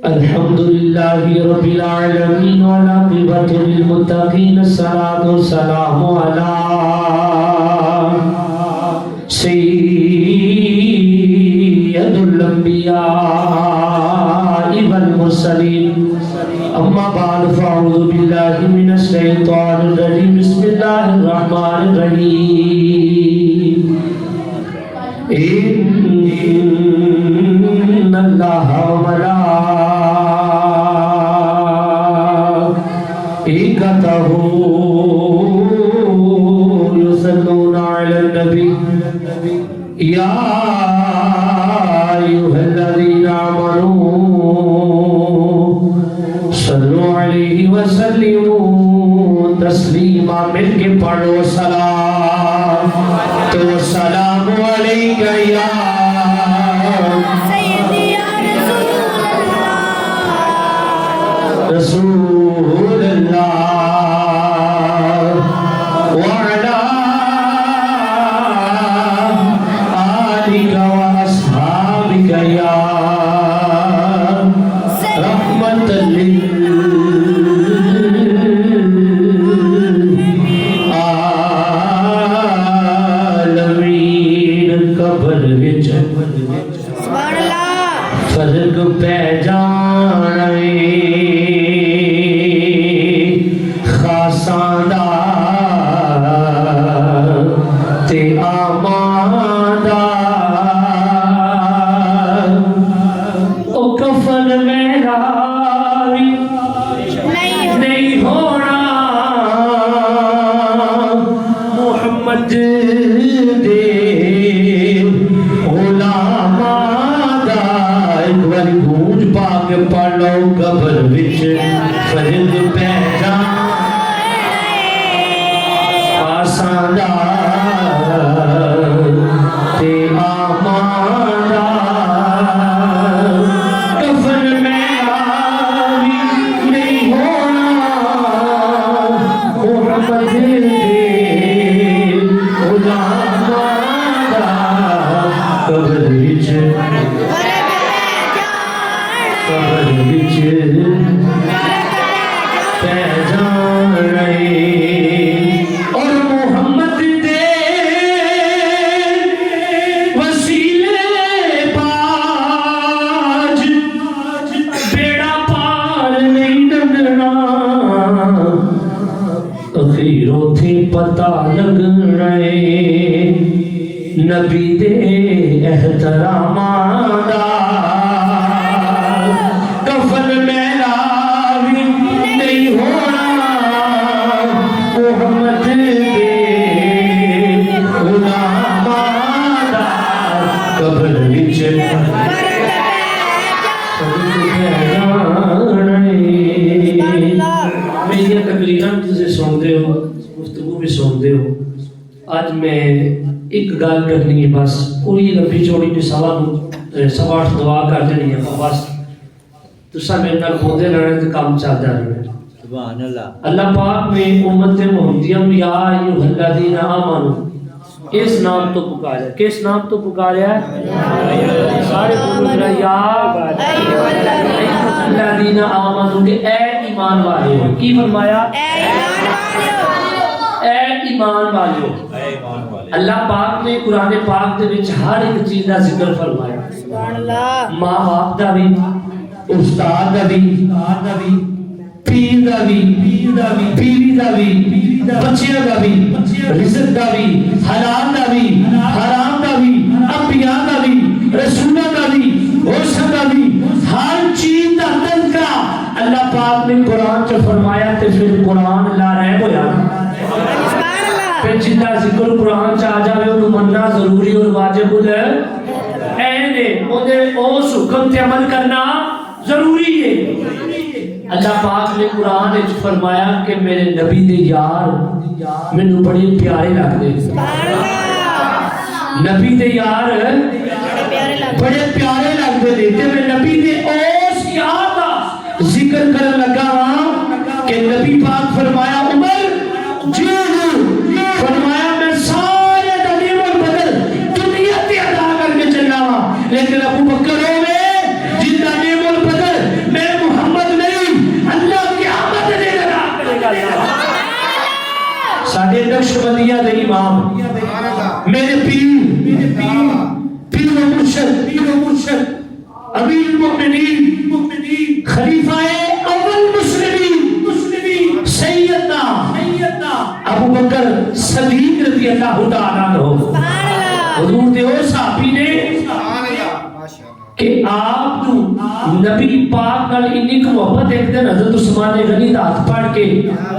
الحمدللہ رب العالمین والعاقبۃ للمتقین الصلاۃ والسلام علی سید الانبیاء والمرسلین اما بعد فاعوذ باللہ من الشیطان الرجیم بسم اللہ الرحمن الرحیم ان اللہ وملائکتہ یصلون علی النبی یا ایھا الذین آمنوا صلوا علیہ وسلموا تسلیما مل کے پڑھو سلام تو سلام علیکہ یا سیدی یا رسول اللہ وعلا آلک واصحابک یا رحمت للعالمین قبر وچ فرق پہ جانے خاصاں دا تے عاماں دا او کفن میرا نہیں ہونا محمد دے غلاماں دا ایک باری گونج پا کے پڑھ لو قبر وچ فرق پہ جانے آسان دا تے آمان دا کفن میرا بھی نہیں ہونا محمد دے غلاماں دا قبر وچ پہ جانے اور محمد دے وسیلے پاج بیڑا پار نہیں ڈگنا اخیروں تھی پتہ لگنا نبی دے احتراماں دا کفن میرا بھی نہیں ہونا محمد دے غلاماں دا قبر وچ میری تقریراں تسی سنتے ہو گفتگو بھی سنتے ہو آج میں ایک گل کرنی ہے بس پوری لمبی چوڑی جو سوا 8 دعا کر دینی ہے بس تسا میرے نال بولتے رہنا تو کام چلتا رہنا سبحان اللہ اللہ پاک نے امت محمدیہ میں یا ایھا الذین آمنوا اس نام تو پکارا کس نام تو پکارا ہے سارے بولو یا ایھا الذین آمنوا کہ اے ایمان والے کی فرمایا اے ایمان والے اللہ پاک نے قرآن پاک دے وچ ہر ایک چیز دا ذکر فرمایا سبحان اللہ ماں باپ دا بھی استاد دا بھی پیر دا بھی بیوی دا بھی بچیاں دا بھی رزق دا بھی حلال دا بھی حرام دا بھی انبیاء دا بھی رسولہ دا بھی حسن دا بھی ہر چیز دا تذکرہ اللہ پاک نے قرآن چ فرمایا تے پھر قرآن لا رہے ہویا پھر جتنا ذکر قرآن چ آ جاوے انہوں مننا ضروری اور واجب ہے اس حکم تے عمل کرنا ضروری ہے اللہ پاک نے قرآن وچ فرمایا کہ میرے نبی دے یار مینوں بڑے پیارے لگدے نبی دے یار بڑے پیارے لگدے نے تے میں نبی دے اس یار دا ذکر کرن لگا ہاں کہ نبی پاک فرمایا عمر جی فرمایا میں سارے غنیمت بدل دنیا تے ادا کر کے چلا ہاں لیکن ابو بکر ہوے میرے پیر پیر و مرشد امیر المؤمنین خلیفہ اول مسلمین سیدنا ابو بکر صدیق رضی اللہ تعالیٰ عنہ حضور دے او صحابی نے کہ آپ نبی پاک نال انی کو محبت ایک دن حضرت عثمان غنی دا ہاتھ پڑھ کے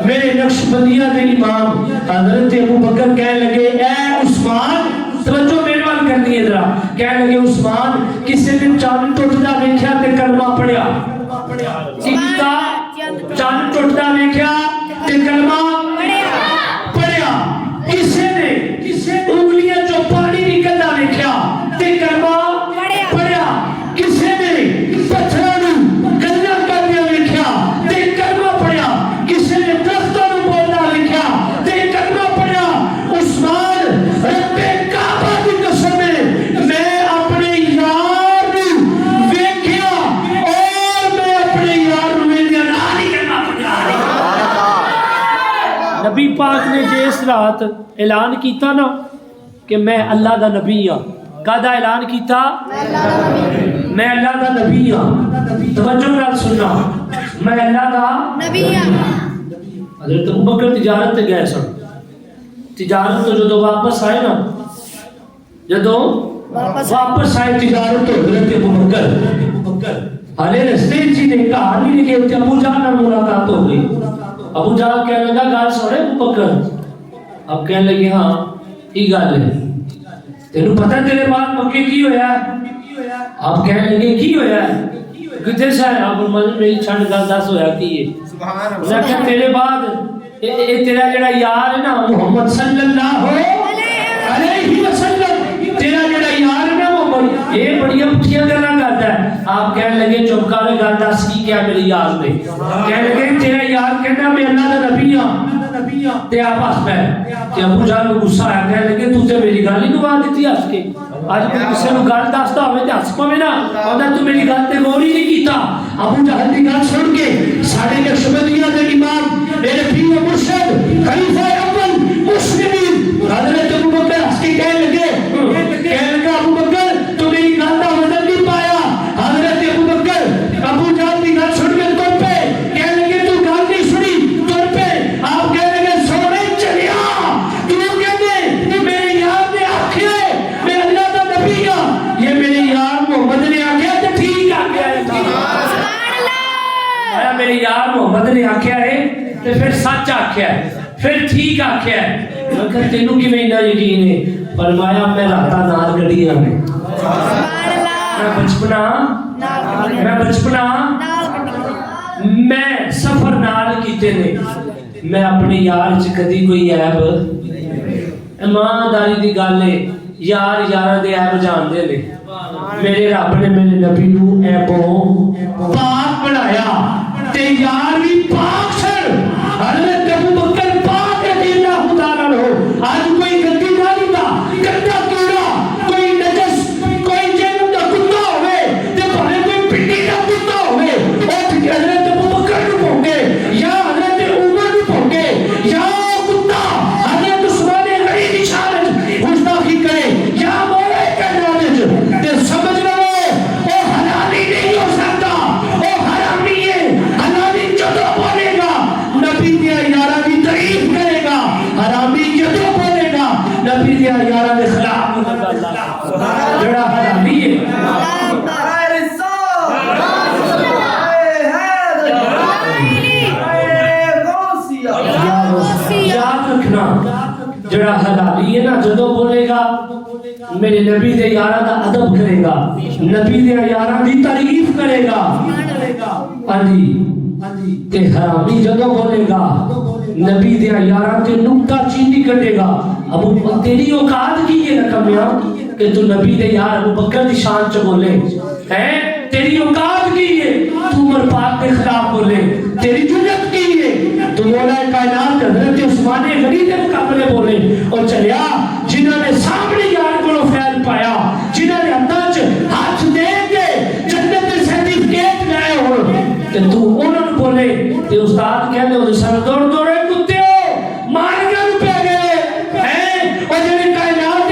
میرے نقشبندیہ دے امام حضرت ابو بکر کہنے لگے اے عثمان توجہ میرے وال کرنی ہے ذرا کہنے لگے عثمان کسی نے چاند ٹوٹدا ویکھیا تے کلمہ پڑھیا کیتا چاند ٹوٹدا ویکھیا تے کلمہ پڑھیا کسی نے انگلیاں چوں پانی نکلدا ویکھیا تے کلمہ پڑھیا کسی نے پتھراں نوں گلاں کردیا ویکھیا تے کلمہ پڑھیا کسی نے درختاں نوں بولدا ویکھیا تے کلمہ پڑھیا عثمان رب کعبہ دی قسم میں اپنے یار نوں ویکھیا اور میں اپنے یار نوں ویکھیا نال ہی کلمہ پڑھیا نبی پاک نے جس رات اعلان کیتا نا کہ میں اللہ دا نبی ہاں کدا اعلان کیتا میں اللہ دا نبی ہاں توجہ نال سننا میں اللہ دا نبی ہاں حضرت ابو بکر تجارت تے گئے سن تجارت تو جدو واپس آئے نا جدو واپس آئے تجارت تو حضرت ابو بکر ہلے رستے چی نے کہا نہیں کہ ابو جان نال ملاقات ہو گئی ابو جان کہنے لگا گل سنے ابو بکر اب کہنے لگے ہاں یہ گل ہے تینوں پتہ تیرے بعد مکے کی ہویا ہے آپ کہنے لگے کی ہویا ہے کتے سے آپ فرمایا میری چھڑ گل دس ہویا کی ہے سبحان اللہ میں کہ تیرے بعد اے تیرا جڑا یار ہے نا محمد صلی اللہ علیہ وسلم تیرا جڑا یار ہے نا محمد یہ بڑی پٹھیاں گلاں کردا ہے آپ کہنے لگے چپ کر گل دس کی کیا میرے یار نے کہنے لگے تیرا یار کہنا میں اللہ دا نبی ہاں تے آپ ہس پے تے ابو جان کو غصہ آیا کہنے لگے تو تے میری گل ہی گوا دتی ہس کے اج کوئی کسے نوں گل دسدا ہوے تے ہس پوے نا اوندا تو میری گل تے غور ہی نہیں کیتا ابو جہل دی گل سن کے ساڈے نقشبندیہ دے امام میرے پیر و مرشد خلیفہ اول مسلمین حضرت ابو بکر ہس کے کہنے لگے ابو بکر تو میری گل دا وزن نہیں پایا حضرت ابو بکر ابو جہل دی گل سن کے تر پے کہنے لگے تو گل نہیں سنی تر پے آپ کہنے لگے سونے چلیا تو کہنے میرے یار نے آکھیا میں اللہ دا نبی ہاں یہ میرے یار محمد نے آکھیا تے ٹھیک آکھیا ہے سبحان اللہ میرے یار محمد نے آکھیا ہے تے پھر سچ آکھیا ہے پھر ٹھیک آکھیا ہے میں کہ تینوں کیویں اتنا یقین ہے فرمایا میں راتا نال گڈیاں میں سبحان اللہ میں بچپنا میں سفر نال کیتے نے میں اپنے یار چ کدی کوئی عیب ایمانداری دی گل ہے یار یاراں دے عیب جاندے نے میرے رب نے میرے نبی نو عیبوں پاک بنایا تے یار بھی پاک سن حضرت ابو بکر پاک رضی اللہ تعالیٰ عنہ آج کوئی گندی نالی دا گندا کیڑا کوئی نجس کوئی جنم دا کتا ہوئے تے بھلے کوئی پنڈی دا کتا ہوئے اٹھ کے حضرت ابو بکر نو بھونگے یا حضرت عمر نو بھونگے یا کتا حضرت عثمان غنی دی شان گستاخی کرے یا مولا کائنات تے سمجھ لو او حلالی نہیں ہو سکتا او حرامی ہے حلالی جدو بولے گا نبی دیا یارہ کی تعریف کرے گا حرامی جدو بولے گا نبی دیا یارہ کے خلاف جڑا حرامی ہے یاد رکھنا جڑا حلالی ہے نا جدو بولے گا میرے نبی دے یارہ دا ادب کرے گا نبی دے یارہ دی تعریف کرے گا ہاں جی تے حرامی جدو بولے گا نبی دے یارہ تے نکتہ چینی کٹے گا ابو تیری اوقات کی یہ رکھمیا کہ تو نبی دے یار ابو بکر دی شان چ بولے ہیں تیری اوقات کی یہ تو عمر پاک کے خلاف بولے تیری جرت کی یہ تو مولا کائنات حضرت عثمان غنی کے مقابلے بولے اور چلیا جنہوں نے سامنے یار کو فیل پایا جنہوں نے ہاتھ ہاتھ دے کے جنت سرٹیفکیٹ لائے ہو کہ تو انہوں بولے کہ استاد کہتے ہو سر دوڑ دوڑے کتے ہو مار کے روپے گئے ہیں اور جنہیں کائنات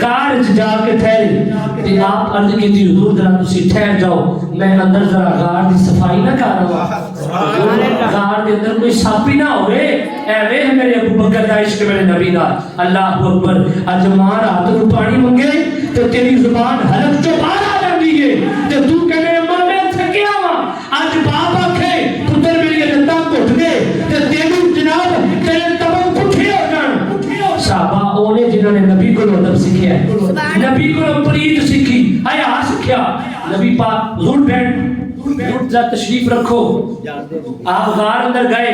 غار وچ جا کے ٹھہرے تے آپ عرض کیتی حضور ذرا تسی ٹھہر جاؤ میں اندر ذرا غار دی صفائی نہ کر رہا غار دے اندر کوئی سپ ہی نہ ہوے ایویں میرے ابو بکر دا عشق میرے نبی دا اللہ اکبر اج ماں رات نوں پانی منگے تے تیری زبان حلق چوں باہر آ جاندی ہے تے تو کہنے اماں میں تھکیا وا اج باپ آکھے پتر میری لتاں گھٹ گئے تے تینوں جناب تیرے تبن پٹھے ہو جان صحابہ اونے جنہاں نے نبی کو ادب سکھیا ہے نبی کو پرید سکھی حیا سکھیا نبی پاک حضور بیٹھ ذرا تشریف رکھو آپ غار اندر گئے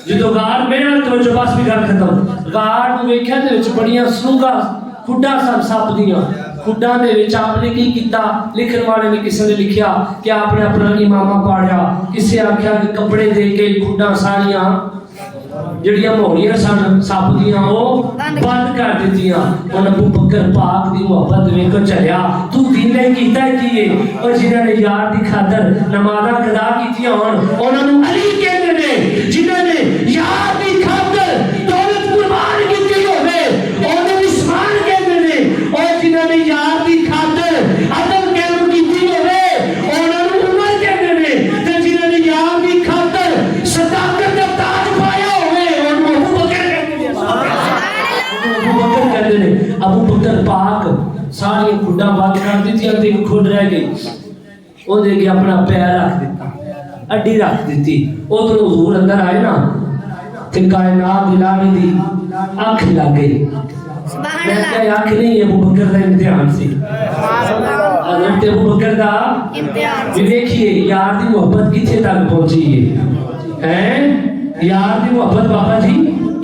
جدو غار میرے نال توجہ بس بھی گل ختم غار نوں ویکھیا تے وچ بڑیاں سنگا کھڈا سن سپ دیاں کھڈاں دے وچ آپ نے کی کیتا لکھن والے نے کسے نے لکھیا کہ آپ نے اپنا امامہ پاڑیا کسے آکھیا کہ کپڑے دے کے کھڈاں ساریاں جڑیاں موڑیاں سن سپ دیاں او بند کر دتیاں ہن ابو بکر پاک دی محبت ویکھو چلیا تو دین نے کیتا کی ہے اور جنہاں نے یار دی خاطر نمازاں قضا کیتیاں ہن انہاں نوں علی کہندے نے جنہاں نے یار دی خاطر دولت قربان کیتی ہوے انہاں نوں عثمان کہندے نے اور جنہاں نے یار دی خاطر عدل قائم کیتی ہوے انہاں نوں عمر کہندے نے تے جنہاں نے یار دی خاطر صداقت دا تاج پایا ابو بکر پاک ساری کھڈاں بند کر دیتی تے ایک کھڈ رہ گئی او دے کے اپنا پیر رکھ دیتا اڈی رکھ دیتی ادھر حضور اندر آئے نا تے کائنات دلاوی دی اکھ لگ گئی میں کہا اکھ نہیں ابو بکر دا امتحان سی حضرت ابو بکر دا امتحان سی دیکھیے یار دی محبت کتھے تک پہنچی ہے یار دی محبت بابا جی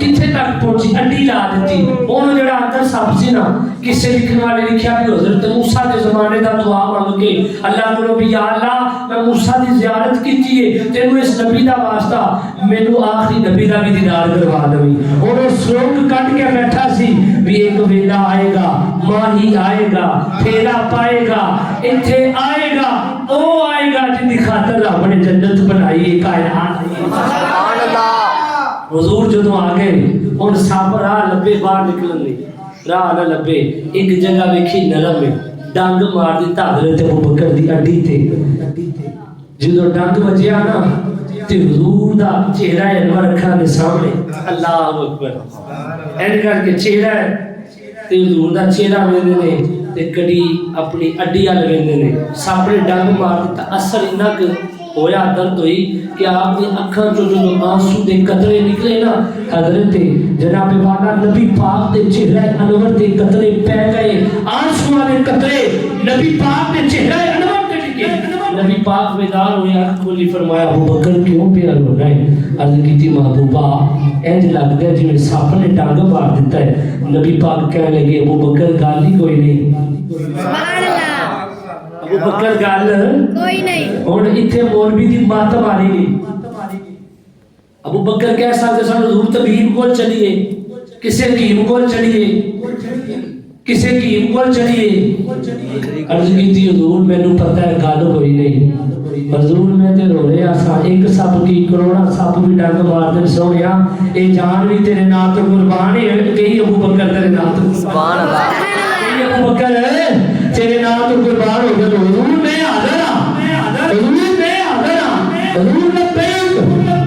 کتھے تک پہنچی اڈی لا دیتی انہوں جڑا اندر سب سی نا کسے لکھن والے لکھیا بھی حضرت موسیٰ دے زمانے دا دعا مانگ کے اللہ کو بھی یا اللہ میں موسیٰ دی زیارت کیتی ہے تینوں اس نبی دا واسطہ مینوں آخری نبی دا بھی دیدار کروا دوی انہوں سرنگ کٹ کے بیٹھا سی بھی ایک ویلا آئے گا ماہی آئے گا پھیرا پائے گا اتھے آئے گا او آئے گا جن دی خاطر رب نے جنت بنائی ہے کائنات سبحان اللہ حضور جدوں آ گئے ان سپ راہ لبے باہر نکلن نہیں راہ نہ لبے ایک جگہ ویکھی نرم ہے ڈنگ مار دیتا حضرت ابو بکر دی اڈی تے جدوں ڈنگ وجیا نا تے حضور دا چہرہ انور اکھاں دے سامنے اللہ اکبر این کر کے چہرہ تے حضور دا چہرہ ویندے نے تے کڑی اپنی اڈی ال ویندے نے سپ نے ڈنگ مار دیتا اثر انہاں ہویا درد ہوئی کہ آپ نے اکھاں جو آنسو دے قطرے نکلے نا حضرت جناب والا نبی پاک دے چہرہ انور دے قطرے پہ گئے آنسو والے قطرے نبی پاک دے چہرہ انور دے ٹکے نبی پاک بیدار ہوئے آنکھ کھولی فرمایا ابو بکر کیوں پیار ہو رہے ہیں عرض کی تھی محبوبہ اینج لگ گیا جی میں سپ نے ڈانگ مار دیتا ہے نبی پاک کہنے لگے ابو بکر گال ہی کوئی نہیں ابو بکر گل کوئی نہیں ہن ایتھے مولوی دی مات ماری گئی ابو بکر کہہ سکتے سن حضور طبیب کول چلیے کسے حکیم کول چلیے کسے حکیم کول چلیے عرض کیتی حضور مینوں پتہ ہے گل کوئی نہیں حضور میں تے رو رہا سا ایک سپ کی کروڑا سپ بھی ڈنگ مار دے سونیا اے جان بھی تیرے نام تے قربان ہے کئی ابو بکر تیرے نام تے سبحان اللہ کئی ابو بکر تیرے نام تو قربان ہو گئے حضور میں حاضر ہاں حضور میں حاضر ہاں حضور لبیک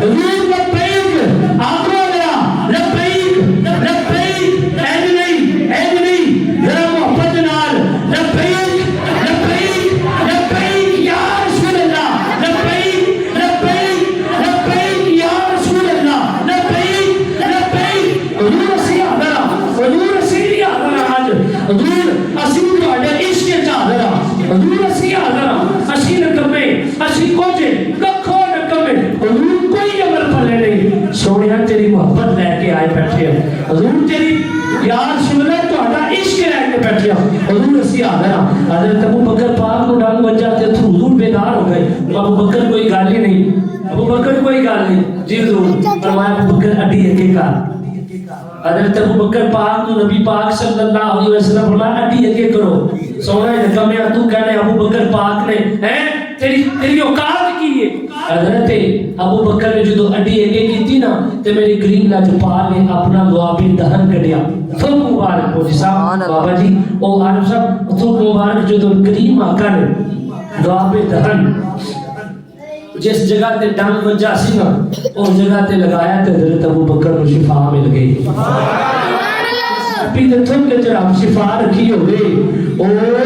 حضور لبیک آقا میرا لبیک لبیک اینج نہیں ذرا محبت نال لبیک لبیک لبیک یا رسول اللہ لبیک لبیک لبیک یا رسول اللہ لبیک لبیک حضور اسی حاضر ہاں حضور اسی حاضر ہاں حضور اسی حضور اسی حاضر اسی نکمے اسی کوجے ککھو نکمے حضور کوئی عمل پلے نہیں سونیا تیری محبت لے کے آئے بیٹھے حضور تیری یار سننا تہاڈا عشق لے کے بیٹھے حضور اسی حاضر حضرت ابو بکر پاک کو ڈانگ بچا تے حضور بیدار ہو گئے ابو بکر کوئی گل ہی نہیں ابو بکر کوئی گل نہیں جی حضور فرمایا ابو بکر اڈی اگے کر حضرت ابو بکر پاک کو نبی پاک صلی اللہ علیہ وسلم فرمایا اڈی اگے کرو سونا نکمیا تو کہنے ابو بکر پاک نے ہیں تیری اوقات کی ہے حضرت ابو بکر نے جو اڈی اگے کیتی نا تے میری کریم لاج پاک نے اپنا لعابی دہن کڈیا تو مبارک ہو جی صاحب بابا جی او عارف صاحب تو مبارک جو کریم آقا نے لعابی دہن جس جگہ تے ڈنگ وجہ سی نا اس جگہ تے لگایا تے حضرت ابو بکر کو شفا مل گئی نبی دے تھن کے جڑا شفا رکھی ہوئے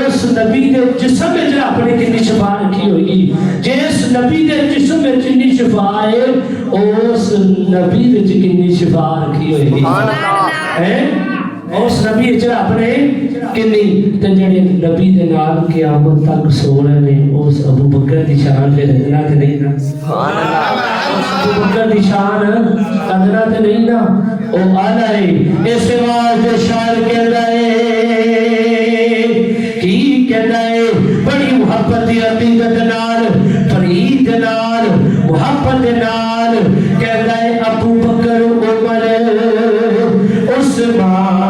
اس نبی دے جسم میں جڑا اپنے کتنی شفا رکھی ہوئی جس نبی دے جسم میں جتنی شفا ہے اس نبی دے کتنی شفا رکھی ہوئی ہے اس نبی جڑا اپنے کنی تے جڑے نبی دے نال قیامت تک سو رہے نے اس ابو بکر دی شان پہ ادنا تے نہیں نا سبحان اللہ اس ابو بکر دی شان ادنا تے نہیں نا او آلا ہے اس واسطے شاعر کہندا ہے کی کہندا ہے بڑی محبت دی عقیدت نال فرید نال محبت نال کہندا ہے ابو بکر عمر عثمان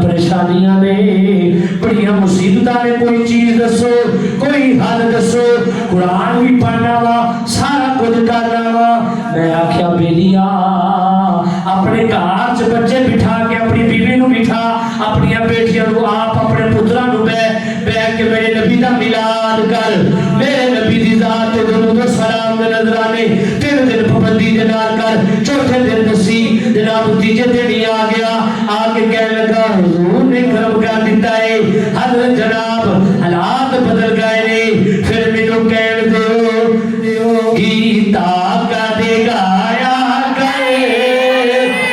پریشانیاں نے بڑی مصیبتاں نے کوئی چیز دسو کوئی حل دسو قرآن بھی پڑھنا وا سارا کچھ کرنا وا میں آکھیا بیلیا اپنے گھر چ بچے بٹھا کے اپنی بیوی نو بٹھا اپنی بیٹیاں نو آپ اپنے پتراں نو بیٹھ کے میرے نبی دا میلاد کر میرے نبی دی ذات تے درود و سلام دے نظرانے 3 دن پابندی دے نال کر چوتھے دن دسی جناب تیجے دن ہی آ گیا آ کے کہنے لگا حضور نے کرم کر دیتا ہے حضرت جناب حالات بدل گئے نے پھر مینوں کہن دیو گیتا کا دے گایا گئے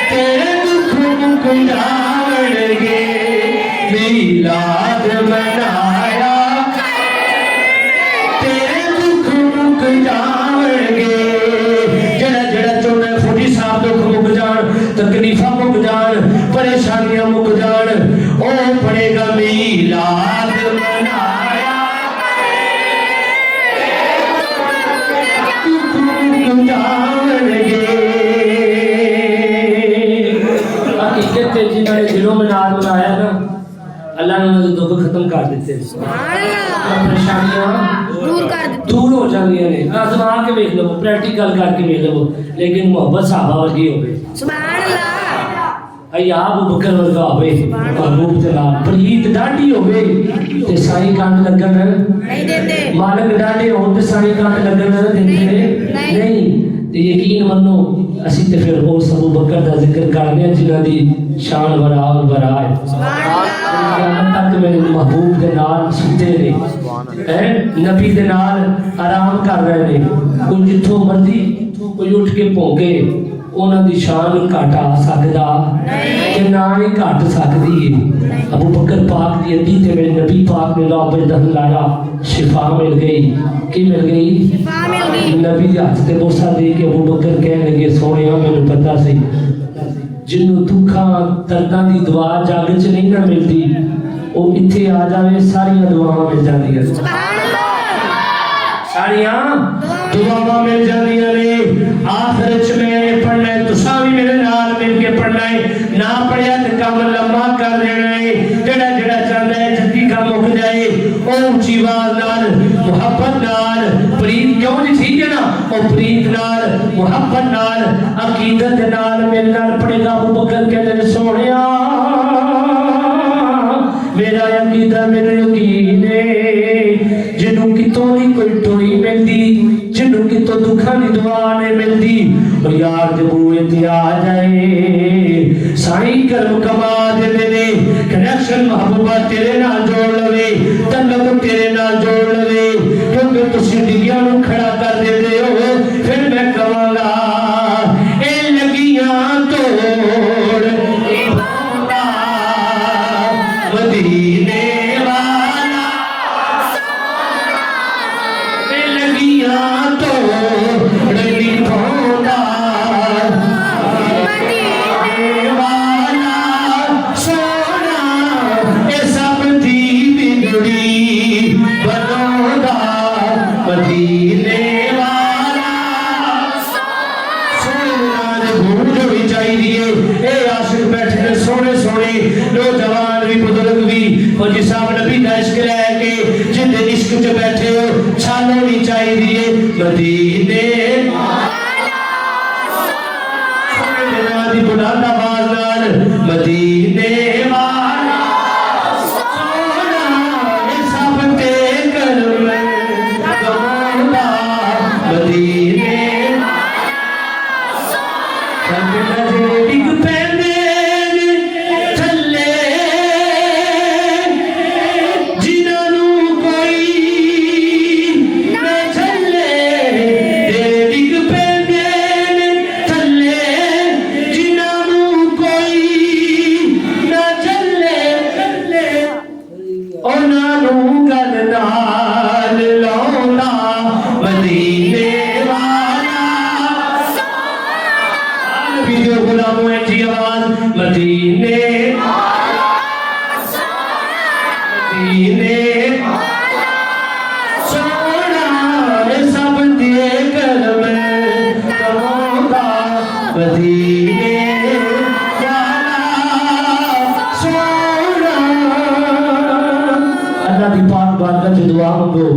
تیرے دکھ مک جاون گے میلاد منایا تیرے دکھ مک جاون گے جڑا جڑا چونے فوٹی صاحب دکھ مک جان تکلیفاں مک جان پریشانیاں مک جان او پڑے گا میلاد منایا دکھ مک جاون گے حقیقت ہے جنہوں نے دلوں میں نار بنایا نا اللہ نے انہیں دکھ ختم کر دیتے پریشانیاں دور ہو جاندیاں نے آزما کے دیکھ لو پریکٹیکل کر کے دیکھ لو لیکن محبت صحابہ ورگی ہوے سبحان اللہ ایا ابو بکر ورگا ہوے محبوب جلال پریت ڈاڈی ہوے تے سائی کان لگن نہیں دیندے مالک ڈاڈے ہون تے سائی کان لگن دیندے نہیں تے یقین منو اسی تے پھر اس ابو بکر دا ذکر کرنے جنہاں دی شان برا اور برا ہے سبحان اللہ قیامت تک میرے محبوب دے نال ستے نے نبی دے نال آرام کر رہے نے کوئی جتھوں مرضی کوئی اٹھ کے پھونکے انہاں دی شان گھٹ آ سکدا کہ نہ ہی گھٹ سکدی ہے ابو بکر پاک دی ہڈی تے میرے نبی پاک نے لو پہ دہن لایا شفا مل گئی کی مل گئی شفا مل گئی نبی دے ہاتھ تے بوسہ دے کے ابو بکر کہنے لگے سونیا مینوں پتہ سی جنوں دکھاں درداں دی دعا جگ چ نہیں نہ ملدی او ایتھے آ جاوے ساری دعاواں مل جاندیاں سبحان اللہ ساریاں دعاواں مل جاندیاں نے آخر چ میں پڑھنا ہے تساں بھی میرے نال مل کے پڑھنا ہے نہ پڑھیا تے کم لمبا کر دینا ہے جڑا جڑا چاہندا ہے جلدی کم مک جائے او اونچی آواز نال محبت نال پرید کیوں نہیں ٹھیک ہے نا او پرید نال محبت نال عقیدت نال میرے نال پڑھے گا ابو بکر کہندے نے سونیا میرا عقیدہ میرا یقین ہے جنوں کتوں نہیں کوئی ٹوئی ملدی جنوں کتوں دکھاں دی دعا نہیں ملدی اور یار جب ہوئے تے آ جائے سائیں کرم کما دے دے کنیکشن محبوبہ تیرے نال جوڑ لوے تعلق تیرے نال جوڑ لوے کیونکہ تسی ڈگیاں نو کھڑا کر دے دے ہو پھر میں کہاں گا اے لگیاں توڑ اے بندہ مدینے والا سونا اے لگیاں توڑ اے بندہ مدینے والا سونا اے سب دی بگڑی بنودا مدینے والا سونا نے بھول جو بھی چاہیے اے عاشق بیٹھے سونے سونے نوجوان بھی بزرگ بھی اور جس صاحب نبی کا عشق لے کے جن عشق چ بیٹھے ہو چھالو نہیں چاہیے مدینے بلند آواز نال مدینے والا سونا اے سب تے کرم کمانا مدینے والا سونا ڈگ پیندے تھلے جنہاں نوں کوئی نہ جھلے ڈگ پیندے تھلے جنہاں نوں کوئی نہ جھلے انہاں نوں گل نال لاؤنا مدینے والا سونا ویڈیو غلاموں ہے جی آواز مدینے والا سونا مدینے والا سونا اے سب دے کرم کماؤندا مدینے والا سونا اللہ دی پاک بارگاہ چ دعا منگو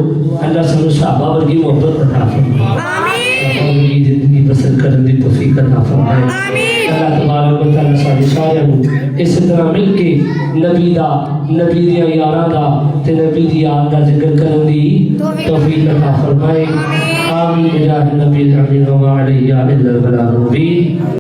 اللہ سانو صحابہ ورگی محبت عطا فرمائے آمین زندگی بسر کرن دی توفیق عطا فرمائے اللہ تبارک و تعالی سارے سارے اس طرح مل کے نبی دی یاراں دا تے نبی دی یاد دا ذکر کرن دی توفیق عطا فرمائے آمین بجاہ نبی علیہ الصلوۃ والسلام